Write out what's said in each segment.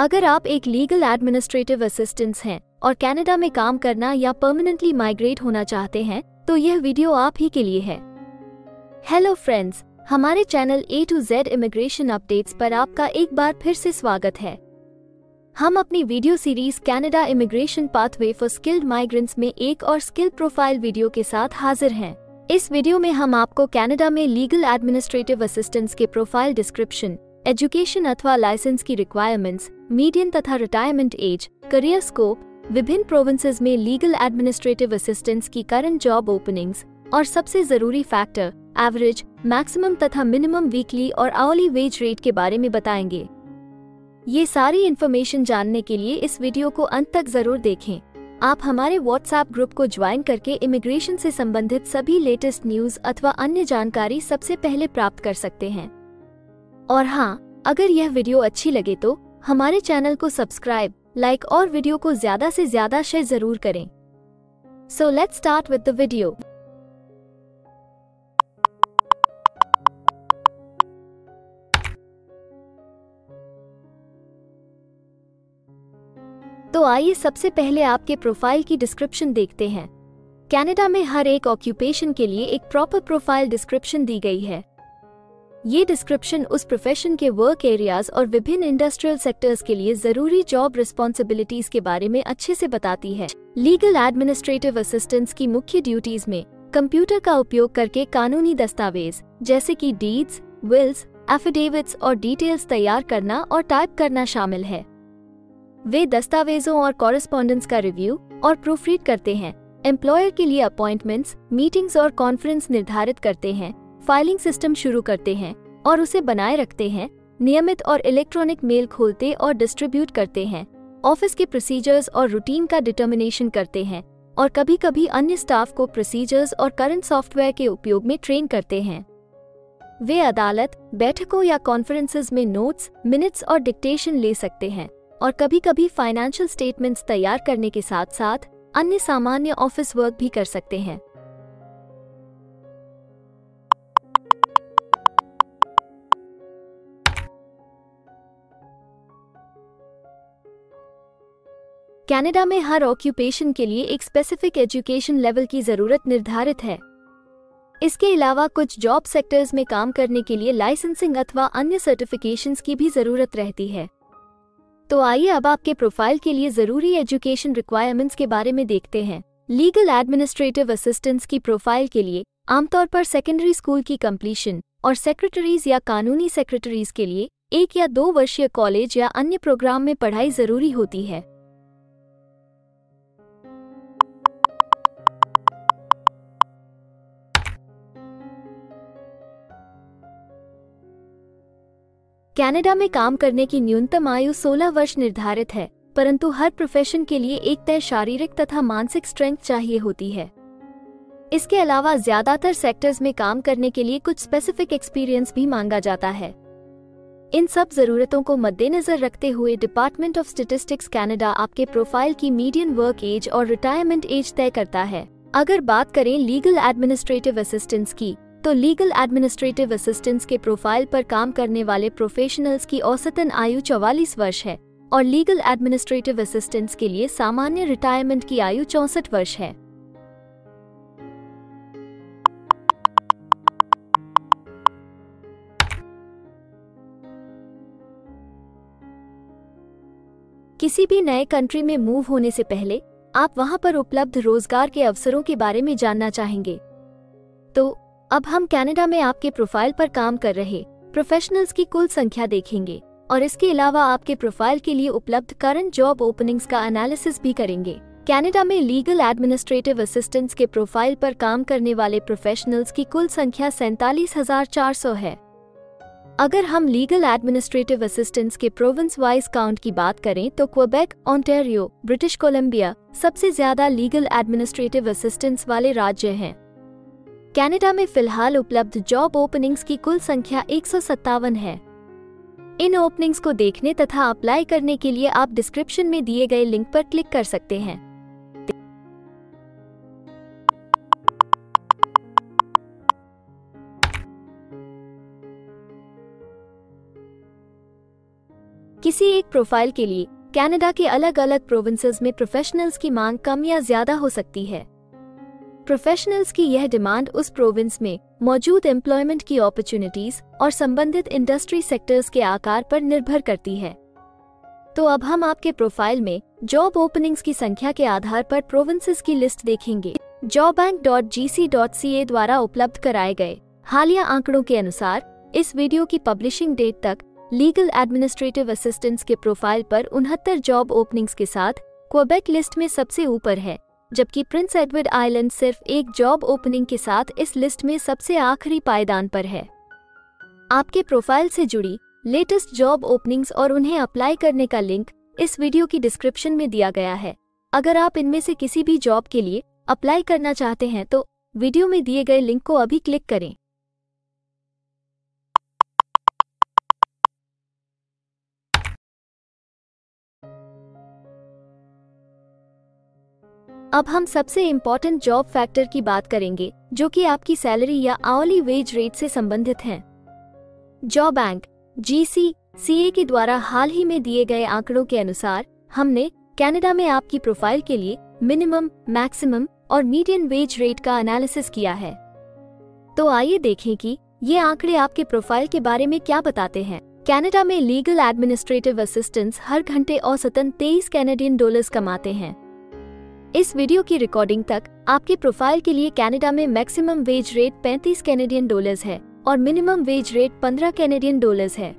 अगर आप एक लीगल एडमिनिस्ट्रेटिव असिस्टेंट हैं और कनाडा में काम करना या परमानेंटली माइग्रेट होना चाहते हैं तो यह वीडियो आप ही के लिए है। हेलो फ्रेंड्स, हमारे channel A to Z immigration updates पर आपका एक बार फिर से स्वागत है। हम अपनी video series Canada immigration pathway for skilled migrants में एक और स्किल प्रोफाइल वीडियो के साथ हाजिर हैं। इस वीडियो में हम आपको कनाडा में लीगल एडमिनिस्ट्रेटिव असिस्टेंट्स के प्रोफाइल डिस्क्रिप्शन, एजुकेशन अथवा लाइसेंस की रिक्वायरमेंट्स, मीडियन तथा रिटायरमेंट एज, करियर स्कोप, विभिन्न प्रोविंसेस में लीगल एडमिनिस्ट्रेटिव असिस्टेंट्स की करंट जॉब ओपनिंग्स और सबसे जरूरी फैक्टर एवरेज, मैक्सिमम तथा मिनिमम वीकली और आवरली वेज रेट के बारे में बताएंगे। ये सारी इन्फॉर्मेशन जानने के लिए इस वीडियो को अंत तक जरूर देखें। आप हमारे व्हाट्सएप ग्रुप को ज्वाइन करके इमिग्रेशन से संबंधित सभी लेटेस्ट न्यूज अथवा अन्य जानकारी सबसे पहले प्राप्त कर सकते हैं। और हाँ, अगर यह वीडियो अच्छी लगे तो हमारे चैनल को सब्सक्राइब, लाइक और वीडियो को ज्यादा से ज्यादा शेयर जरूर करें। So let's start with the video. तो आइए सबसे पहले आपके प्रोफाइल की डिस्क्रिप्शन देखते हैं। कनाडा में हर एक ऑक्यूपेशन के लिए एक प्रॉपर प्रोफाइल डिस्क्रिप्शन दी गई है। ये डिस्क्रिप्शन उस प्रोफेशन के वर्क एरियाज और विभिन्न इंडस्ट्रियल सेक्टर्स के लिए जरूरी जॉब रिस्पॉन्सिबिलिटीज के बारे में अच्छे से बताती है। लीगल एडमिनिस्ट्रेटिव असिस्टेंट्स की मुख्य ड्यूटीज में कंप्यूटर का उपयोग करके कानूनी दस्तावेज जैसे कि डीड्स, विल्स, एफिडेविट्स और डिटेल्स तैयार करना और टाइप करना शामिल है। वे दस्तावेजों और कॉरेस्पॉन्डेंस का रिव्यू और प्रूफरीड करते हैं, एम्प्लॉयर के लिए अपॉइंटमेंट्स, मीटिंग्स और कॉन्फ्रेंस निर्धारित करते हैं, फाइलिंग सिस्टम शुरू करते हैं और उसे बनाए रखते हैं, नियमित और इलेक्ट्रॉनिक मेल खोलते और डिस्ट्रीब्यूट करते हैं, ऑफिस के प्रोसीजर्स और रूटीन का डिटर्मिनेशन करते हैं और कभी कभी अन्य स्टाफ को प्रोसीजर्स और करंट सॉफ्टवेयर के उपयोग में ट्रेन करते हैं। वे अदालत, बैठकों या कॉन्फ्रेंसेस में नोट्स, मिनट्स और डिक्टेशन ले सकते हैं और कभी कभी फाइनेंशियल स्टेटमेंट्स तैयार करने के साथ साथ अन्य सामान्य ऑफिस वर्क भी कर सकते हैं। कनाडा में हर ऑक्यूपेशन के लिए एक स्पेसिफिक एजुकेशन लेवल की जरूरत निर्धारित है। इसके अलावा कुछ जॉब सेक्टर्स में काम करने के लिए लाइसेंसिंग अथवा अन्य सर्टिफिकेशंस की भी जरूरत रहती है। तो आइए अब आपके प्रोफाइल के लिए जरूरी एजुकेशन रिक्वायरमेंट्स के बारे में देखते हैं। लीगल एडमिनिस्ट्रेटिव असिस्टेंट्स की प्रोफाइल के लिए आमतौर पर सेकेंडरी स्कूल की कंप्लीशन और सेक्रेटरीज या कानूनी सेक्रेटरीज के लिए 1 या 2 वर्षीय कॉलेज या अन्य प्रोग्राम में पढ़ाई जरूरी होती है। कनाडा में काम करने की न्यूनतम आयु 16 वर्ष निर्धारित है, परंतु हर प्रोफेशन के लिए एक तय शारीरिक तथा मानसिक स्ट्रेंथ चाहिए होती है। इसके अलावा ज्यादातर सेक्टर्स में काम करने के लिए कुछ स्पेसिफिक एक्सपीरियंस भी मांगा जाता है। इन सब जरूरतों को मद्देनजर रखते हुए डिपार्टमेंट ऑफ स्टैटिस्टिक्स कनाडा आपके प्रोफाइल की मीडियन वर्क एज और रिटायरमेंट एज तय करता है। अगर बात करें लीगल एडमिनिस्ट्रेटिव असिस्टेंट्स की, तो लीगल एडमिनिस्ट्रेटिव असिस्टेंट्स के प्रोफाइल पर काम करने वाले प्रोफेशनल्स की औसतन आयु 44 वर्ष है और लीगल एडमिनिस्ट्रेटिव असिस्टेंट्स के लिए सामान्य रिटायरमेंट की आयु 64 वर्ष है। किसी भी नए कंट्री में मूव होने से पहले आप वहां पर उपलब्ध रोजगार के अवसरों के बारे में जानना चाहेंगे। तो अब हम कनाडा में आपके प्रोफाइल पर काम कर रहे प्रोफेशनल्स की कुल संख्या देखेंगे और इसके अलावा आपके प्रोफाइल के लिए उपलब्ध करंट जॉब ओपनिंग्स का एनालिसिस भी करेंगे। कनाडा में लीगल एडमिनिस्ट्रेटिव असिस्टेंट्स के प्रोफाइल पर काम करने वाले प्रोफेशनल्स की कुल संख्या 47,400 है। अगर हम लीगल एडमिनिस्ट्रेटिव असिस्टेंट्स के प्रोविंस वाइज काउंट की बात करें तो क्वेबेक, ओंटारियो, ब्रिटिश कोलंबिया सबसे ज्यादा लीगल एडमिनिस्ट्रेटिव असिस्टेंट्स वाले राज्य हैं। कनाडा में फिलहाल उपलब्ध जॉब ओपनिंग्स की कुल संख्या 157 है। इन ओपनिंग्स को देखने तथा अप्लाई करने के लिए आप डिस्क्रिप्शन में दिए गए लिंक पर क्लिक कर सकते हैं। किसी एक प्रोफाइल के लिए कनाडा के अलग अलग प्रोविंसेस में प्रोफेशनल्स की मांग कम या ज्यादा हो सकती है। प्रोफेशनल्स की यह डिमांड उस प्रोविंस में मौजूद एम्प्लॉयमेंट की अपॉर्चुनिटीज और संबंधित इंडस्ट्री सेक्टर्स के आकार पर निर्भर करती है। तो अब हम आपके प्रोफाइल में जॉब ओपनिंग्स की संख्या के आधार पर प्रोविंसेस की लिस्ट देखेंगे। jobbank.gc.ca द्वारा उपलब्ध कराए गए हालिया आंकड़ों के अनुसार इस वीडियो की पब्लिशिंग डेट तक लीगल एडमिनिस्ट्रेटिव असिस्टेंट्स के प्रोफाइल पर 69 जॉब ओपनिंग्स के साथ क्वेबेक लिस्ट में सबसे ऊपर है, जबकि प्रिंस एडवर्ड आइलैंड सिर्फ एक जॉब ओपनिंग के साथ इस लिस्ट में सबसे आखिरी पायदान पर है। आपके प्रोफाइल से जुड़ी लेटेस्ट जॉब ओपनिंग्स और उन्हें अप्लाई करने का लिंक इस वीडियो की डिस्क्रिप्शन में दिया गया है। अगर आप इनमें से किसी भी जॉब के लिए अप्लाई करना चाहते हैं तो वीडियो में दिए गए लिंक को अभी क्लिक करें। अब हम सबसे इम्पोर्टेंट जॉब फैक्टर की बात करेंगे, जो कि आपकी सैलरी या आवली वेज रेट से संबंधित हैं। jobbank.gc.ca के द्वारा हाल ही में दिए गए आंकड़ों के अनुसार हमने कनाडा में आपकी प्रोफाइल के लिए मिनिमम, मैक्सिमम और मीडियन वेज रेट का एनालिसिस किया है। तो आइए देखें कि ये आंकड़े आपके प्रोफाइल के बारे में क्या बताते हैं। कनाडा में लीगल एडमिनिस्ट्रेटिव असिस्टेंट्स हर घंटे औसतन 23 कैनेडियन डॉलर्स कमाते हैं। इस वीडियो की रिकॉर्डिंग तक आपके प्रोफाइल के लिए कनाडा में maximum wage rate 35 Canadian dollars है और minimum wage rate 15 Canadian dollars है।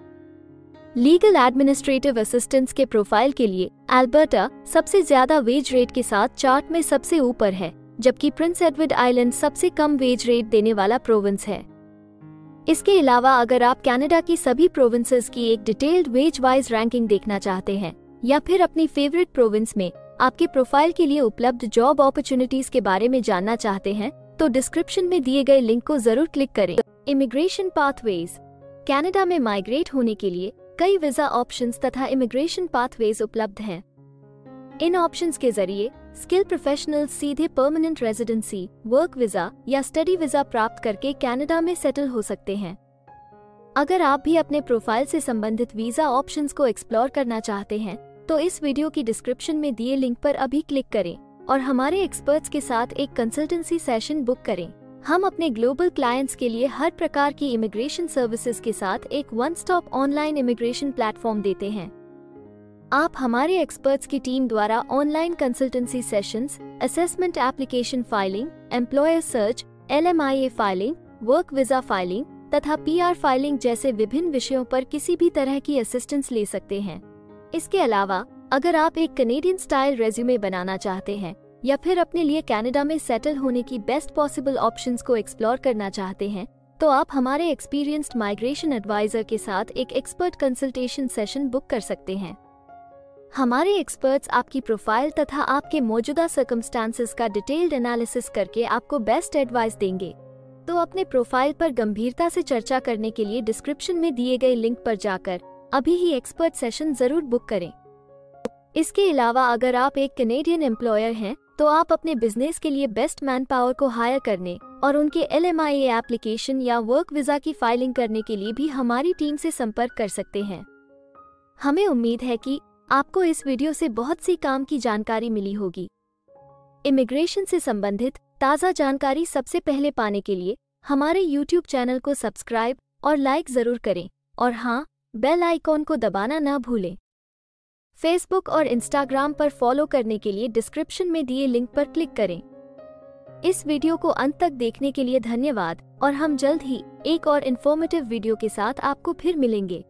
लीगल एडमिनिस्ट्रेटिव असिस्टेंट्स के प्रोफाइल के लिए अल्बर्टा सबसे ज्यादा वेज रेट के साथ चार्ट में सबसे ऊपर है, जबकि प्रिंस एडवर्ड आइलैंड सबसे कम वेज रेट देने वाला प्रोविंस है। इसके अलावा अगर आप कनाडा की सभी प्रोविंसेस की एक डिटेल्ड वेज वाइज रैंकिंग देखना चाहते हैं या फिर अपनी फेवरेट प्रोविंस में आपके प्रोफाइल के लिए उपलब्ध जॉब अपॉर्चुनिटीज के बारे में जानना चाहते हैं तो डिस्क्रिप्शन में दिए गए लिंक को जरूर क्लिक करें। Immigration pathways. कनाडा में माइग्रेट होने के लिए कई वीजा ऑप्शंस तथा इमिग्रेशन पाथवेज उपलब्ध हैं। इन ऑप्शंस के जरिए स्किल प्रोफेशनल्स सीधे परमानेंट रेजिडेंसी, वर्क वीजा या स्टडी वीजा प्राप्त करके कनाडा में सेटल हो सकते हैं। अगर आप भी अपने प्रोफाइल से संबंधित वीजा ऑप्शंस को एक्सप्लोर करना चाहते हैं तो इस वीडियो की डिस्क्रिप्शन में दिए लिंक पर अभी क्लिक करें और हमारे एक्सपर्ट्स के साथ एक कंसल्टेंसी सेशन बुक करें। हम अपने ग्लोबल क्लाइंट्स के लिए हर प्रकार की इमिग्रेशन सर्विसेज के साथ एक one stop online immigration platform देते हैं। आप हमारे एक्सपर्ट्स की टीम द्वारा online consultancy sessions, assessment application filing, employer search, LMIA filing, work visa filing तथा PR फाइलिंग जैसे विभिन्न विषयों पर किसी भी तरह की असिस्टेंस ले सकते हैं। इसके अलावा अगर आप एक कनेडियन स्टाइल रेज्यूमे बनाना चाहते हैं या फिर अपने लिए कनाडा में सेटल होने की बेस्ट पॉसिबल ऑप्शंस को एक्सप्लोर करना चाहते हैं तो आप हमारे एक्सपीरियंस्ड माइग्रेशन एडवाइजर के साथ एक एक्सपर्ट कंसल्टेशन सेशन बुक कर सकते हैं। हमारे एक्सपर्ट्स आपकी प्रोफाइल तथा आपके मौजूदा सर्कमस्टांसेस का डिटेल्ड एनालिसिस करके आपको बेस्ट एडवाइस देंगे। तो अपने प्रोफाइल पर गंभीरता से चर्चा करने के लिए डिस्क्रिप्शन में दिए गए लिंक पर जाकर अभी ही एक्सपर्ट सेशन जरूर बुक करें। इसके अलावा अगर आप एक कनेडियन एम्प्लॉयर हैं तो आप अपने बिजनेस के लिए बेस्ट मैन पावर को हायर करने और उनके LMIA एप्लीकेशन या वर्क वीजा की फाइलिंग करने के लिए भी हमारी टीम से संपर्क कर सकते हैं। हमें उम्मीद है कि आपको इस वीडियो से बहुत सी काम की जानकारी मिली होगी। इमिग्रेशन से संबंधित ताज़ा जानकारी सबसे पहले पाने के लिए हमारे YouTube चैनल को सब्सक्राइब और लाइक जरूर करें और हाँ, बेल आइकॉन को दबाना न भूलें। फेसबुक और इंस्टाग्राम पर फॉलो करने के लिए डिस्क्रिप्शन में दिए लिंक पर क्लिक करें। इस वीडियो को अंत तक देखने के लिए धन्यवाद और हम जल्द ही एक और इन्फॉर्मेटिव वीडियो के साथ आपको फिर मिलेंगे।